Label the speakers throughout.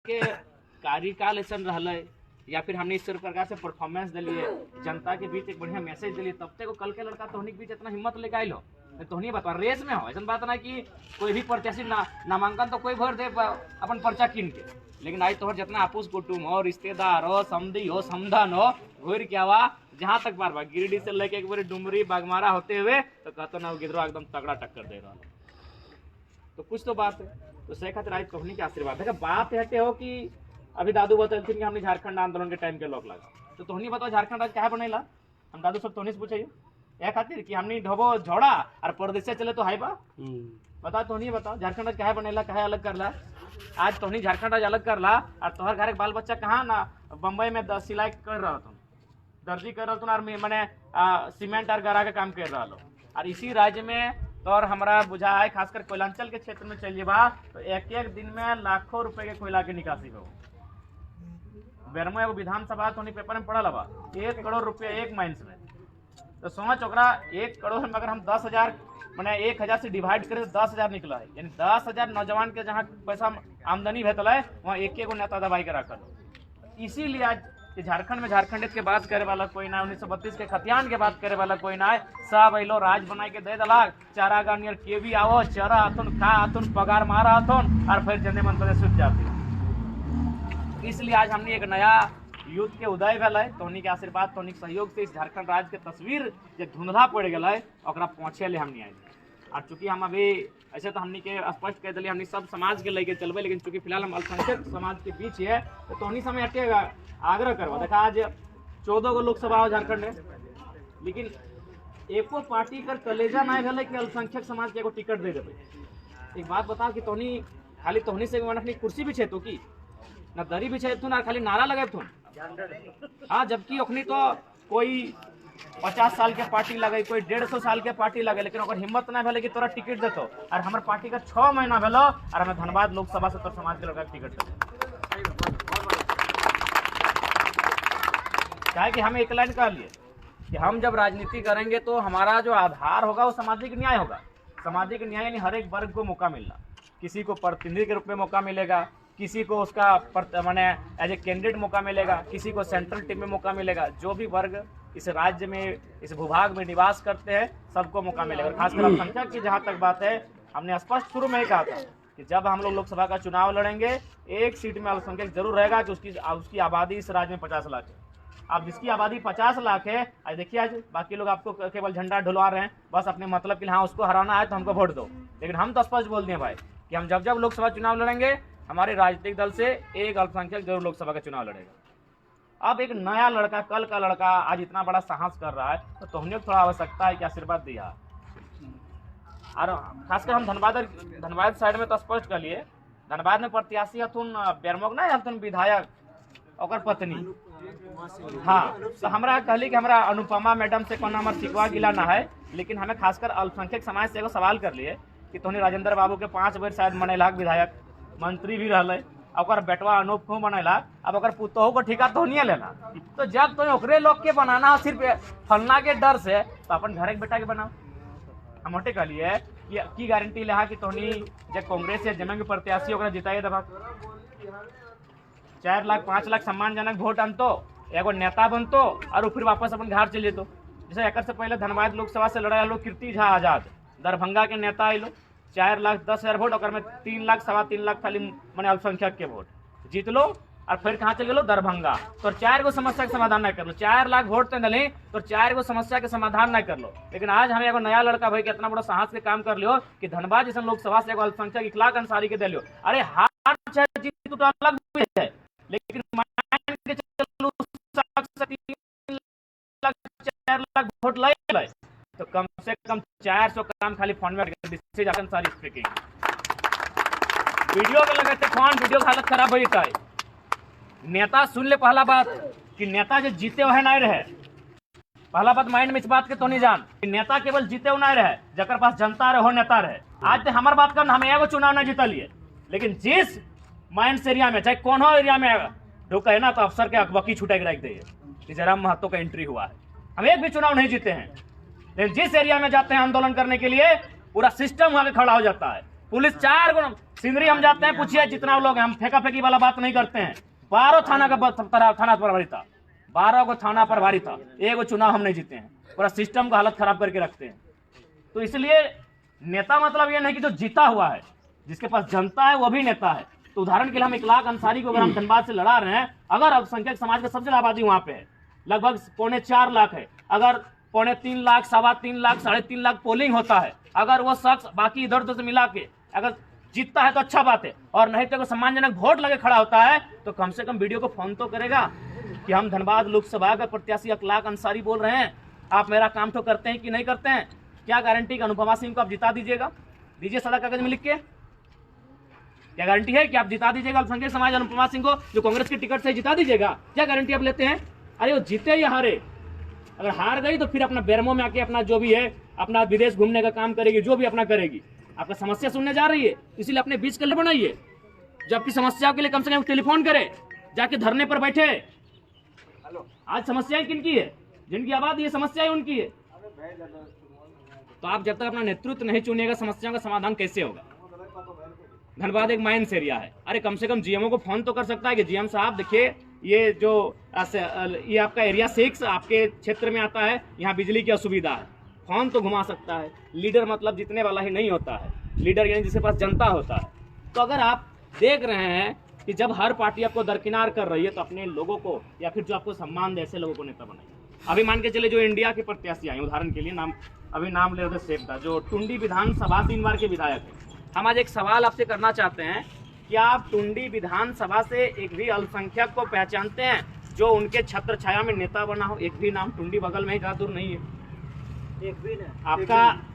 Speaker 1: के कार्यकाल ऐसा रहल या फिर हमने इस प्रकार से परफॉर्मेंस दिलिए, जनता के बीच एक बढ़िया मैसेज दिलिए, तब तक कल के लड़का तोहनी के बीच इतना हिम्मत लेके आइल हो। तोहनी बता रेस में हो, ऐसा बात ना कि कोई भी प्रत्याशी नामांकन तो कोई भर दे अपन पर्चा कीन के, लेकिन आज तोहर जितना आपूस कुटुम हो, रिश्तेदार हो, समधी हो, समधन हो, घूर क्या हुआ जहाँ तक बार गिरिडीह से लेके एक बार डुमरी बागमारा होते हुए तो कहते ना गिदरो एकदम तगड़ा टक्कर दे रहा। तो कुछ तो बात है, तो से खातिर आज तोहनी के आशीर्वाद है। बात हटे हो कि अभी दादू बतलती कि हमने झारखंड आंदोलन के टाइम के लोग लगा, तो तोहनी बताओ झारखंड आज क्या बनेला? हम दादू सब तोहनी से पूछे या खातिर कि हमने ढोबो झोड़ा और परदेश से चले तो हाई बा बताओ, तोहनी बताओ झारखंड आज क्या बनेला, क्या अलग करला? आज तोहनी झारखंड आज अलग करला और तोहर घर के बाल बच्चा कहाँ ना बम्बई में सिलाई कर रहा तुम, दर्जी कर रहा तुम, और मैंने सीमेंट और गरा का काम कर रहा लो। और इसी राज्य में तो और हमारा बुझा है खासकर कोयलांचल के क्षेत्र में चलिए बा तो एक एक दिन में लाखों रुपए के कोयला की निकासी हो। बेरमो एगो विधानसभा तो पेपर में पढ़ल बा 1 करोड़ रुपया एक माइंस में, तो सोच ओकरा 1 करोड़ में अगर हम 10,000 मैंने 1,000 से डिवाइड करें तो 10,000 निकला है, यानी 10,000 नौजवान के जहाँ पैसा आमदनी भेटल है वहाँ एक एगो नेता दबाई के रखल। इसीलिए आज झारखंड में झारखंड के बात करे वाला कोई ना, 1932 के खतियान के बात करे वाला कोई ना, सब अलो राज बना के दे दलाक, चारा गानियर के भी आओ चरा आतुन खा आतुन पगार मारा आतुन और फिर जने मन सूझ जाते। इसलिए आज हमने एक नया युद्ध के उदय भेल है, तोहनी के आशीर्वाद तोहनी के सहयोग से इस झारखंड राज्य के तस्वीर जो धुंधला पड़ गया है ओकरा पहुँचे ले हमने आए। और चूंकि हम अभी ऐसे तो हमने के स्पष्ट कह दिली हमने सब समाज के लेके चलबे, लेकिन चूंकि फिलहाल हम अल्पसंख्यक समाज के बीच है तो तोहनी समय हटेगा आग्रह करवा। देखा आज 14 गो लोकसभा हो झारखंड में, लेकिन एको पार्टी कर कलेजा ना भेल कि अल्पसंख्यक समाज के एगो टिकट दे देवे। एक बात बताओ कि तोहनी खाली तोहनी से अपनी कुर्सी बिछे तो की ना दरी बिछे थुन और खाली नारा लगे थुन, हाँ, जबकि ओखनी तो कोई 50 साल के पार्टी लगे, कोई 150 साल के पार्टी लगे, लेकिन ओकर हिम्मत ना भेले कि तोरा टिकट देतो। और हमारे पार्टी का 6 महीना भेलो और हमें धनबाद लोकसभा से तो समाज के लड़का टिकट देते, क्या कि हमें एक लाइन कह लिए कि हम जब राजनीति करेंगे तो हमारा जो आधार होगा वो सामाजिक न्याय होगा। सामाजिक न्याय यानी हर एक वर्ग को मौका मिलना, किसी को प्रतिनिधि के रूप में मौका मिलेगा, किसी को उसका माने एज ए कैंडिडेट मौका मिलेगा, किसी को सेंट्रल टीम में मौका मिलेगा। जो भी वर्ग इस राज्य में इस भूभाग में निवास करते हैं सबको मौका मिलेगा। खासकर अल्पसंख्यक की जहाँ तक बात है, हमने स्पष्ट शुरू में ही कहा था कि जब हम लोग लोकसभा का चुनाव लड़ेंगे एक सीट में अल्पसंख्यक जरूर रहेगा कि उसकी आबादी इस राज्य में 50 लाख है। अब जिसकी आबादी 50 लाख है, आज देखिए आज बाकी लोग आपको केवल झंडा ढुलवा रहे हैं बस अपने मतलब के लिए, हाँ उसको हराना है तो हमको वोट दो, लेकिन हम तो स्पष्ट बोल दिए भाई कि हम जब जब लोकसभा चुनाव लड़ेंगे हमारे राजनीतिक दल से एक अल्पसंख्यक जरूर लोकसभा का चुनाव लड़ेगा। अब एक नया लड़का, कल का लड़का आज इतना बड़ा साहस कर रहा है तो तोहनी को थोड़ा आवश्यकता है कि आशीर्वाद दिया। और खासकर हम धनबाद साइड में तो स्पष्ट कर लिए, धनबाद में प्रत्याशी हथुन बेरमोग ना हथुन विधायक और पत्नी, हाँ, तो हमरा कहली कि हमरा अनुपमा मैडम से कोनो हमार शिकवा गिला ना है, लेकिन हमें खासकर अल्पसंख्यक समाज से एगो सवाल कर लिए कि तोहनी राजेंद्र बाबू के 5 बार शायद मनैलाक विधायक, मंत्री भी रहले, और बेटवा अनूप को बनैला, अब अगर पुतोह को ठिका तो नहीं लेना, तो जब तो ओकरे लोग के बनाना सिर्फ फलना के डर से तो अपन घर के बेटा के बनाओ। हम हटे कहलिए कि की गारंटी ले कि तोहनी जब कांग्रेस या जमंग प्रत्याशी ओकरा जिताइए दबा 4 लाख 5 लाख सम्मानजनक वोट अनतो, एगो नेता बनतो और फिर वापस अपन घर चले जेतो। जैसे एक से पहले धनबाद लोकसभा से लड़ा लो कीर्ति झा आजाद, दरभंगा के नेता आइलो, 4,10,000 वोट और में 3 लाख 3.25 लाख खाली मैंने अल्पसंख्यक के वोट जीत लो, और फिर कहाँ चल गए दरभंगा, तो 4 गो समस्या के समाधान नहीं कर लो, 4 लाख वोट तो नहीं तो 4 गो समस्या के समाधान नहीं कर लो। लेकिन आज हमें एगो नया लड़का भाई के इतना बड़ा साहस के काम कर लियो कि धनबाद जैसे लोकसभा से एगो अल्पसंख्यक इखलाक अंसारी के दे लियो। अरे हार जीत तो अलग है, लेकिन मान के चलो 4 लाख वोट ले तो कम से कम 400 काम खाली फंड में स्पीकिंग वीडियो में लगे थे फोन, वीडियो की हालत खराब हो जाता है। नेता सुन ले पहला बात कि नेता जो जीते हुए नहीं रहे, पहला बात माइंड में इस बात के तो नहीं जान कि नेता केवल जीते हुए नहीं रहे, जकर पास जनता रहे हो नेता रहे। आज तो हमारे बात करना, हम एगो चुनाव नहीं जीता लिए, लेकिन जिस माइंड से एरिया में चाहे कौन हो एरिया में ढुका है ना तो अफसर के अकबकी छुटे रख दे। जयराम महतो का एंट्री हुआ है, हम एक भी चुनाव नहीं जीते हैं, लेकिन जिस एरिया में जाते हैं आंदोलन करने के लिए पूरा सिस्टम वहां खड़ा हो जाता है पुलिस 4 गुना सिंदरी हम जाते हैं, पूछिए जितना लोग हैं, हम फेंका फेंकी वाला बात नहीं करते हैं। 12 थाना का थाना प्रभारी था, 12 को थाना प्रभारी था, एक चुनाव हम नहीं जीते हैं। पूरा सिस्टम का हालत खराब करके रखते हैं। तो इसलिए नेता मतलब ये नहीं कि जो जीता हुआ है, जिसके पास जनता है वो भी नेता है। तो उदाहरण के लिए हम 1 लाख अंसारी को अगर हम धनबाद से लड़ा रहे हैं, अगर अल्पसंख्यक समाज का सबसे ज्यादा आबादी वहां पे है, लगभग 3.25 लाख है, अगर 3.25 लाख, 3.25 लाख, 3.5 लाख पोलिंग होता है, अगर वो शख्स बाकी इधर उधर से मिला के अगर जीतता है तो अच्छा बात है, और नहीं तो सम्मानजनक वोट लगे खड़ा होता है तो कम से कम वीडियो को फोन तो करेगा कि हम धनबाद लोकसभा का प्रत्याशी 1 लाख अंसारी बोल रहे हैं, आप मेरा काम तो करते हैं कि नहीं करते हैं। क्या गारंटी कि अनुपमा सिंह को आप जिता दीजिएगा? दीजिए सादा कागज में लिख के, क्या गारंटी है कि आप जिता दीजिएगा अल्पसंख्यक समाज अनुपमा सिंह को, जो कांग्रेस की टिकट से जिता दीजिएगा? क्या गारंटी आप लेते हैं? अरे वो जीते या हारे, अगर हार गई तो फिर अपना बेरमो में आके अपना जो भी है अपना विदेश घूमने का काम करेगी, जो भी अपना करेगी। आपका समस्या सुनने जा रही है, इसीलिए अपने बीच कलर बनाइए, जो आपकी समस्या के लिए कम से कम टेलीफोन करे, जाके धरने पर बैठे। आज समस्याएं किनकी है? जिनकी आबादी है, समस्याएं उनकी है। तो आप जब तक अपना नेतृत्व नहीं चुनेगा, समस्याओं का समाधान कैसे होगा? धनबाद एक माइंस एरिया है, अरे कम से कम जीएमओ को फोन तो कर सकता है कि जीएम साहब देखिए ये जो ये आपका एरिया 6 आपके क्षेत्र में आता है, यहाँ बिजली की असुविधा है, फोन तो घुमा सकता है। लीडर मतलब जीतने वाला ही नहीं होता है, लीडर यानी जिसके पास जनता होता है। तो अगर आप देख रहे हैं कि जब हर पार्टी आपको दरकिनार कर रही है, तो अपने लोगों को या फिर जो आपको सम्मान दे ऐसे लोगों को नेता बनाइए। अभी मान के चले जो इंडिया के प्रत्याशी आए, उदाहरण के लिए नाम ले रहे थे सेफ था, जो टुंडी विधानसभा 3 बार के विधायक है। हम आज एक सवाल आपसे करना चाहते हैं कि आप टुंडी विधानसभा से एक भी अल्पसंख्यक को पहचानते हैं जो उनके छत्र छाया में नेता बना हो? एक भी नाम? टुंडी बगल में ही, ज़्यादा दूर नहीं है, एक भी नहीं।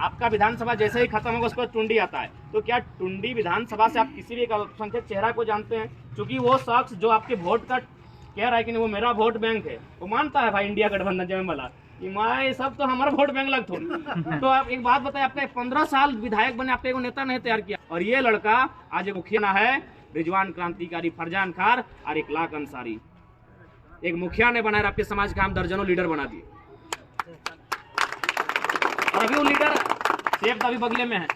Speaker 1: आपका विधानसभा जैसे ही खत्म होगा उसको टुंडी आता है। तो क्या टुंडी विधानसभा से आप किसी भी एक अल्पसंख्यक चेहरा को जानते हैं? क्योंकि वो शख्स जो आपके वोट का कह रहा है कि नहीं वो मेरा वोट बैंक है, वो मानता है भाई इंडिया गठबंधन जमे वाला ये सब तो हमारा वोट बैंक लग थोड़ी। तो आप एक बात बताइए, आपने 15 साल विधायक बने, आपने एक नेता नहीं तैयार किया, और ये लड़का आज एक मुखिया है, रिजवान क्रांतिकारी, फरजान खार और 1 लाख अंसारी, एक मुखिया ने बनाया आपके समाज का हम दर्जनों लीडर बना दिए। और अभी वो लीडर शेख अभी बगले में है,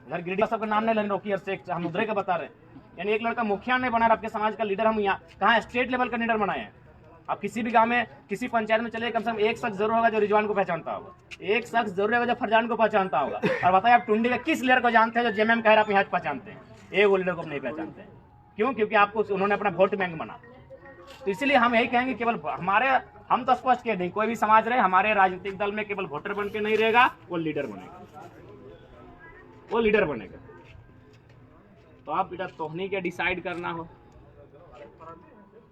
Speaker 1: इधर गिरिडीह सबका नाम नहीं लेना, रोकी और शेख हम उधर का बता रहे हैं। यानी एक लड़का मुखिया ने बनाया आपके समाज का लीडर, हम यहाँ कहाँ स्टेट लेवल का लीडर बनाए हैं। आप किसी भी गांव में किसी पंचायत में चले, कम से कम एक शख्स जरूर होगा जो रिजवान को पहचानता होगा, एक शख्स जरूर होगा जो फरजान को पहचानता होगा। और बताइए आप टुंडी के किस लीडर को जानते हैं जो जेएमएम कह रहा आप यहाँ पहचानते हैं? एक वो लीडर को नहीं पहचानते हैं। क्यों? क्योंकि आपको उन्होंने अपना वोट बैंक बना। तो इसलिए हम यही कहेंगे, केवल हम तो स्पष्ट कह दें, कोई भी समाज रहे, हमारे राजनीतिक दल में केवल वोटर बन के नहीं रहेगा, वो लीडर बनेगा, वो लीडर बनेगा। तो आप बेटा तोहनी के डिसाइड करना हो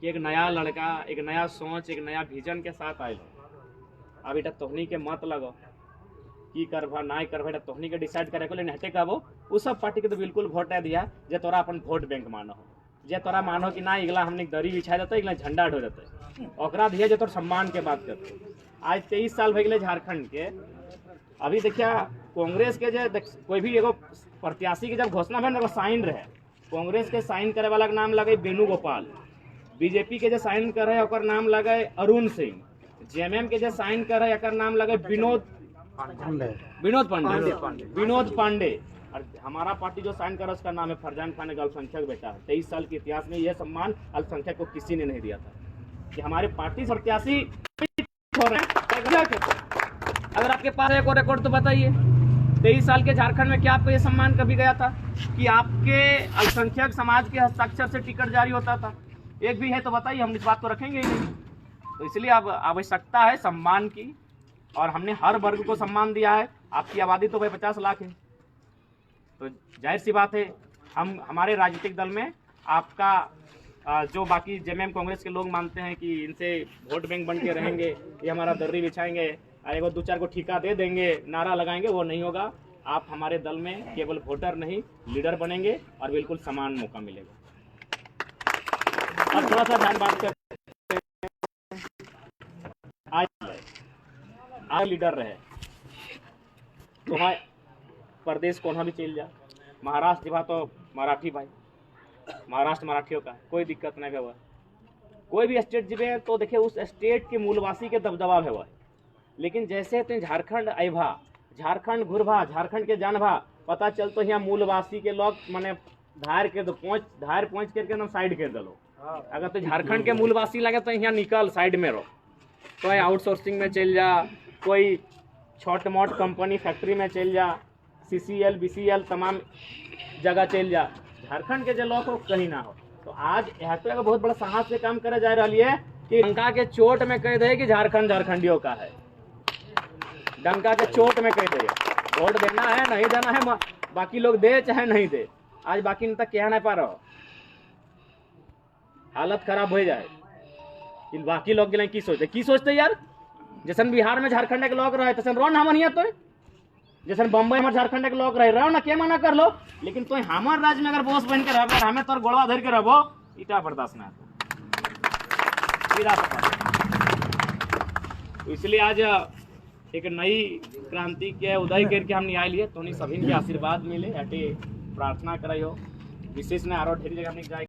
Speaker 1: कि एक नया लड़का, एक नया सोच, एक नया विजन के साथ आए। अब बेटा तोहनी के मत लगो की करभा ना करभा, तोहनी के डिसाइड करे को लेकिन हटे कहबो उस सब पार्टी के तो बिल्कुल वोट दिया जे तोरा अपन वोट बैंक मानो हो, जे तोरा मानो कि ना इगला हमने दरी बिछा देते, इगला झंडा ढो देते, ओकरा दिया जे तोर सम्मान के बात करते। आज 23 साल हो गए झारखंड के। अभी देखिए कांग्रेस के जो कोई भी एगो प्रत्याशी के जब घोषणा भेल साइन रहे, कांग्रेस के साइन करे वाला के नाम लगे वेणुगोपाल, बीजेपी के जो साइन करे ओकर नाम लगे अरुण सिंह, जेएमएम के जो साइन करे एकर नाम लगे विनोद पांडे, और हमारा पार्टी जो साइन करे उसका नाम है फरजान खान, एक अल्पसंख्यक बेटा है। 23 साल के इतिहास में यह सम्मान अल्पसंख्यक को किसी ने नहीं दिया था कि हमारे पार्टी प्रत्याशी हो रहे हैं। अगर आपके पास एक और रिकॉर्ड तो बताइए, 23 साल के झारखंड में क्या आपको ये सम्मान कभी गया था कि आपके अल्पसंख्यक समाज के हस्ताक्षर से टिकट जारी होता था? एक भी है तो बताइए, हम इस बात को रखेंगे ही नहीं। तो इसलिए अब आवश्यकता है सम्मान की, और हमने हर वर्ग को सम्मान दिया है। आपकी आबादी तो भाई 50 लाख है, तो जाहिर सी बात है हम हमारे राजनीतिक दल में आपका जो बाकी जेएमएम कांग्रेस के लोग मानते हैं कि इनसे वोट बैंक बन के रहेंगे, ये हमारा दर्री बिछाएंगे, एगो 2-4 को ठिका दे देंगे, नारा लगाएंगे, वो नहीं होगा। आप हमारे दल में केवल वोटर नहीं लीडर बनेंगे और बिल्कुल समान मौका मिलेगा। अब थोड़ा सा ध्यान बात करते हैं, आज लीडर रहे तो भाई प्रदेश कोना भी चल जा, महाराष्ट्र जब तो मराठी भाई, महाराष्ट्र मराठियों का कोई दिक्कत नहीं है। कोई भी स्टेट जब तो देखिए उस स्टेट के मूलवासी के दबदबा है। लेकिन जैसे तुम झारखंड अयभा, झारखंड घुरभा, झारखंड के जानभा, पता चलतो यहाँ मूलवासी के लोग माने धार के पहुँच करके एकदम साइड कर दलो। अगर तो झारखंड के मूलवासी लगे तो यहाँ निकल साइड में रहो, तो आउटसोर्सिंग में चल जा, कोई छोट मोट कंपनी फैक्ट्री में चल जा, CCL BCL तमाम जगह चल जा, झारखंड के जो लोग हो कहीं ना हो। तो आज यहाँ पे बहुत बड़ा साहस से काम करे जा रही है कि डंका के चोट में कह दे कि झारखंड झारखंडियों का है, डंका के चोट में कह दे। वोट देना है नहीं देना है बाकी लोग दे चाहे नहीं दे, आज बाकी तक कह नहीं पा रहा, हालत खराब हो जाए कि बाकी लोग के लिए की सोचते यार। जैसन बिहार में झारखंड के लोग रहे तैसन रो ना हम तो, जैसन बम्बई में झारखंड के लोग रहो ना, के मना कर लो, लेकिन तो हमारे राज्य में अगर बॉस बन के रहो, हमें तोर गोड़वा धर के रहो, इतना बर्दाश्त ना। तो इसलिए आज एक नई क्रांति के उदय करके हम न्याय लिए, तो सभी के आशीर्वाद मिले, ऐसे प्रार्थना कराई हो। विशेष ने आरो ढेरी जगह हमने जाए।